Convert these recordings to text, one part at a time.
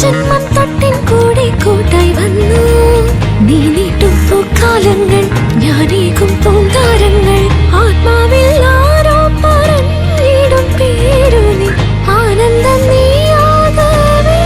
ജന്മം തൊട്ടിൻ കൂടെ കൂട്ടായി വന്നു. നീ നീട്ടും പൂക്കാലങ്ങൾ, ഞാനേകും പൂങ്കാരങ്ങൾ. ആത്മാവിൽ ആരോ പറഞ്ഞിടും പേരു നീ, ആനന്ദം നീയാകവേ.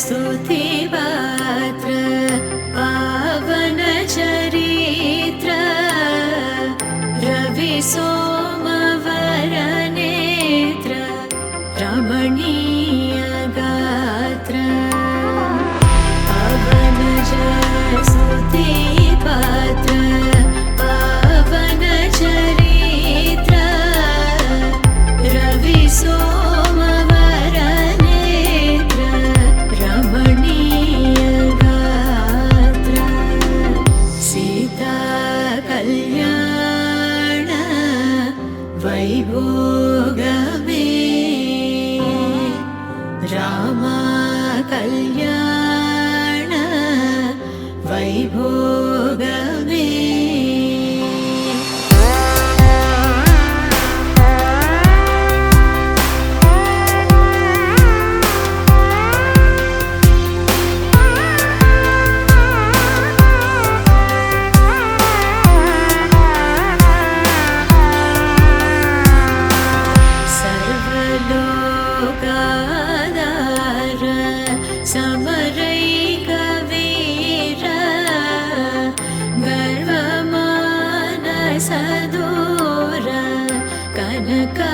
स्तुतिपात्र पावन चरित्र रवि सोमवरनेत्र रमणीय गात्र पावन स्तुतिपात्र पावन चरित्र रवि सोमवरनेत्र रमणीय गात्र सीता कल्याण वैभोगमे रामा कल्याण वैभोगमे सर्वलोकाधार समरैकवीर गर्वमानसदूर कनकागधीर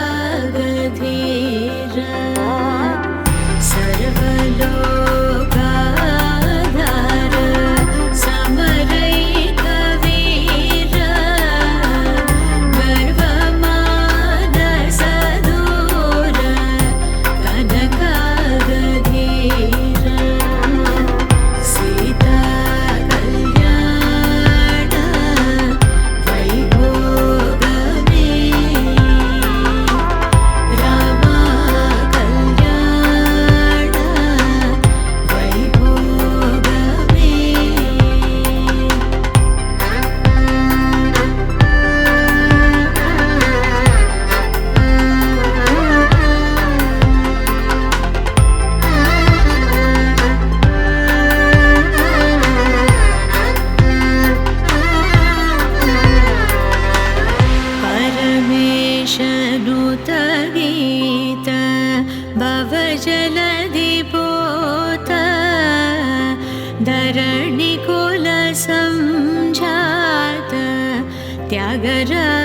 सर्वलोकाधार समरैकवीर गर्वमानसदूर कनकागधीर सीता कल्याण वैभोगमे रामा कल्याण वैभोगमे परमेशनुत गीत भवजलधिपोत धरणिकुल संजात त्यागराजनुत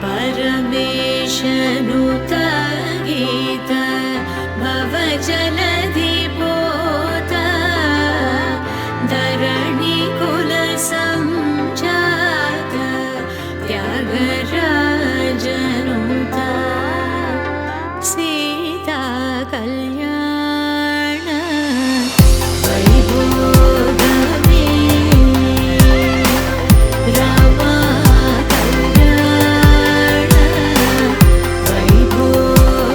परमेशनुत गीत भवजलधिपोत धरणिकुल संजात त्यागराजनुत सीता कल्याण वैभोगमे रामा कल्याण वैभोगमे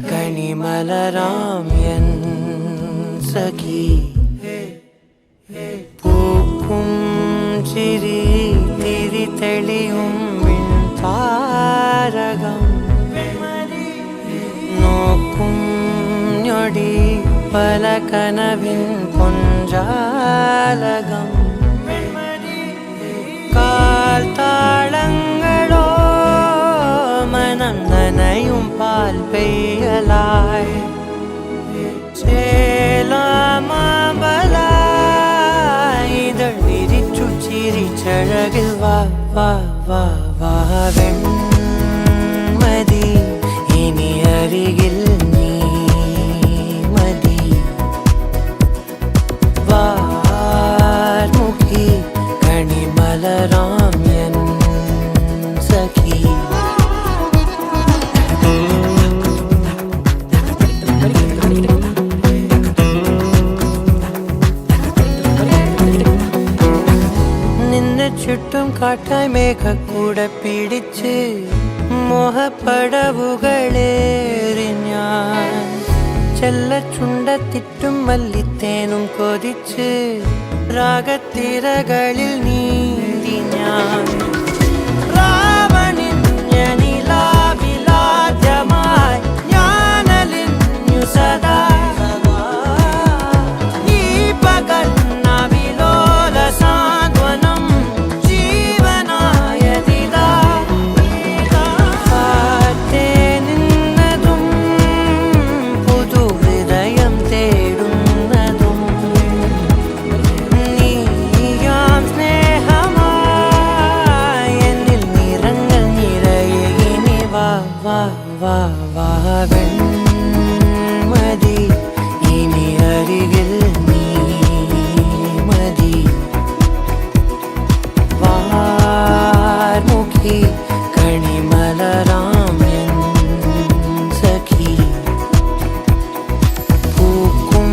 കണിമലരാം എൻ സഖി പൂക്കും ചിരി തിരി തെളിയും താരകം നോക്കും ഞൊടി പല കനവിൻ പൊഞ്ചാലകം കാൽത്താളങ്ങളോ മനം നനയും പാൽ പെയ്യലായി ചേലാമബലായി ഇതൾ വിരിച്ചു ചിരിച്ചഴകിൽ വാ വാ വാ വാ വെൺമതി ഇനി അരികിൽ നീ മതി വാർമുഖി കണിമലരാം എൻ സഖി നിന്നെ ചുറ്റും കാട്ടായി മേഘക്കൂടെ പിടിച്ച് മോഹപ്പടവുകളേറി ഞാൻ ചെല്ലച്ചുണ്ടത്തിറ്റും മല്ലിത്തേനും കൊതിച്ച് രാഗത്തിരകളിൽ നീന്തി ഞാൻ രാവണിഞ്ഞനിലാവിലാദ്യമായി ഞാനലിഞ്ഞു സദാ ഈ പകൽ നവിലോല സാന്ത്വനം ജീവനായതിതാ കാത്തേ നിന്നതും പുതു ഹൃദയം തേടുന്നതും നീയാം സ്നേഹമായി എന്നിൽ നിറങ്ങൾ നിറയെ ഇനി വാ വാ വാ വാ വെൺമതി ഇനി അരികിൽ നീ മതി വാർമുഖി കണിമലരാം എൻ സഖി പൂക്കും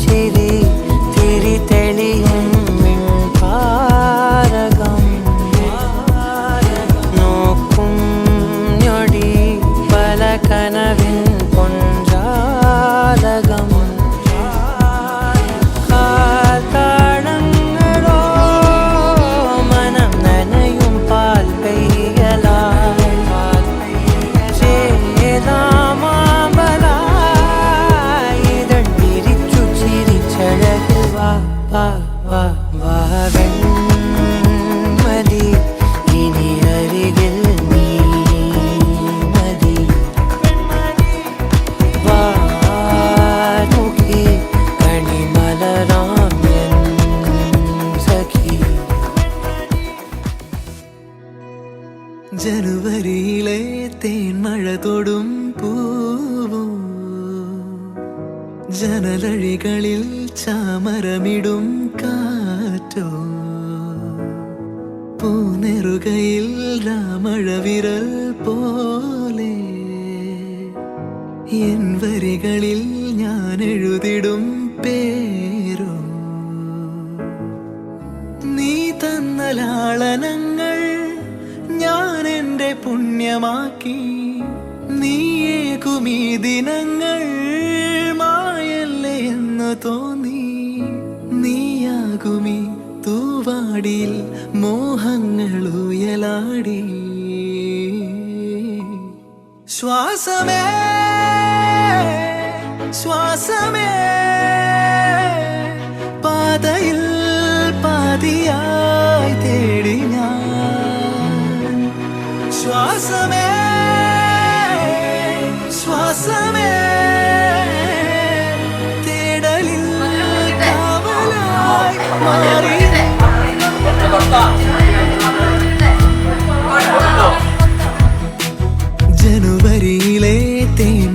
ചിരി തിരി തെളിയും താരകം നോക്കും ഞൊടി പല കനവിൻ പൊഞ്ചാലകം കാൽത്താളങ്ങളോ മനം നനയും പാൽ പെയ്യലായി ചേലാമബലായി ഇതൾ വിരിച്ചു ചിരിച്ചഴകിൽ വാ വാ വാ വാ വെൺമതി ഇനി അരികിൽ നീ മതി വാർമുഖി കണിമലരാം എൻ സഖി ജനുവരിയിലെ തേൻമഴ തൊടും പൂവോ ജനലഴികളിൽ ചാമരമിടും കാറ്റോ പൂനെറുകയിൽ രാമഴവിരൽ പോലെ എൻ വരികളിൽ ഞാൻ എഴുതിടും പേരോ നീ തന്ന ലാളനങ്ങൾ ഞാൻ എൻ്റെ പുണ്യമാക്കി നീയേകുമീ ദിനങ്ങൾ മായല്ലേ എന്ന് തോന്നി നീയാകുമീ തൂവാടിയിൽ മോഹങ്ങൾ ഉയലാടി ശ്വാസമേ ശ്വാസമേ പാതയിൽ പാതിയായി തേടി ഞാൻ ശ്വാസമേ ശ്വാസമേ തേടലിൽ കാവലായി മാറി ജനുവരിയിലെ തേൻ